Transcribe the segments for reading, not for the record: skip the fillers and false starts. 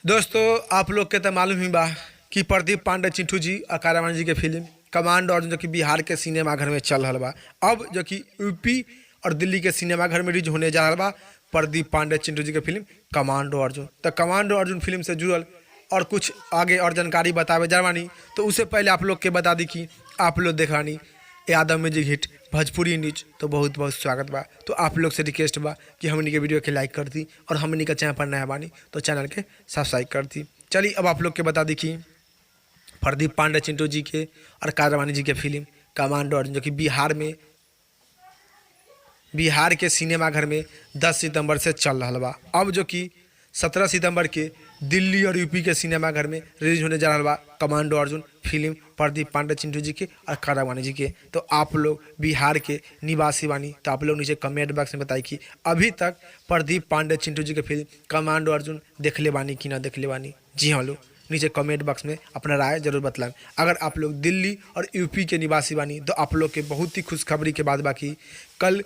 दोस्तों आप लोग के तो मालूम ही बा कि प्रदीप पांडे चिंटू जी और कारावानी जी के फिल्म कमांडो अर्जुन जो कि बिहार के सिनेमाघर में चल रहा बा। अब जो कि यूपी और दिल्ली के सिनेमाघर में रिलीज होने जा रहा बा प्रदीप पांडे चिंटू जी के फिल्म कमांडो अर्जुन। तो कमांडो अर्जुन फिल्म से जुड़ल और कुछ आगे और जानकारी बतावे जावानी, तो उससे पहले आप लोग के बता दी कि आप लोग देखानी Yadav music hit Bhojpuri news, तो बहुत बहुत स्वागत बा। तो आप लोग से रिक्वेस्ट बा कि हमनी के वीडियो के लाइक कर दी और हमनी का चैनल पर नया बानी तो चैनल के सब्सक्राइब कर दी। चलिए अब आप लोग के बता दी कि प्रदीप पांडे चिंटू जी के और कारावानी जी के फिल्म कमांडो अर्जुन जो कि बिहार के सिनेमाघर में 10 सितंबर से चल रहा बा। अब जो कि 17 सितंबर के दिल्ली और यूपी के सिनेमाघर में रिलीज होने जा रहा बा कमांडो अर्जुन फिल्म प्रदीप पांडे चिंटू जी के और कारावानी जी के। तो आप लोग बिहार के निवासी बानी तो आप लोग नीचे कमेंट बॉक्स में बताई कि अभी तक प्रदीप पांडे चिंटू जी के फिल्म कमांडो अर्जुन देख ले बानी कि ना देख ले बानी। जी हाँ लोग नीचे कमेंट बॉक्स में अपना राय जरूर बतलाएं। अगर आप लोग दिल्ली और यूपी के निवासी बानी तो आप लोग के बहुत ही खुशखबरी के बाद बाकी कल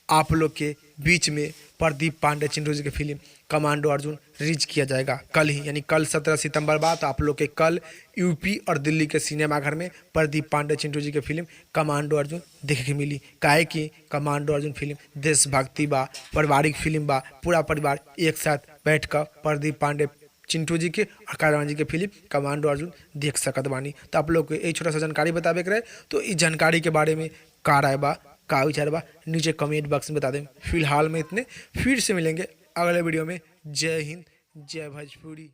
आप लोग के बीच में प्रदीप पांडे चिंटू जी की फिल्म कमांडो अर्जुन रिलीज किया जाएगा कल ही, यानी कल 17 सितंबर बाद। तो आप लोग के कल यूपी और दिल्ली के सिनेमाघर में प्रदीप पांडे चिंटू जी की फिल्म कमांडो अर्जुन देखे के मिली। काहे कि कमांडो अर्जुन फिल्म देशभक्ति बा, पारिवारिक फिल्म बा, पूरा परिवार एक साथ बैठ कर प्रदीप पांडे चिंटू जी के और कारावानी जी के फिल्म कमांडो अर्जुन देख सकत बानी। तो आप लोग को एक छोटा सा जानकारी बतावे के रहे, तो इस जानकारी के बारे में का राय बा का विचार बा नीचे कमेंट बॉक्स में बता दें। फिलहाल में इतने, फिर से मिलेंगे अगले वीडियो में। जय हिंद, जय भोजपुरी।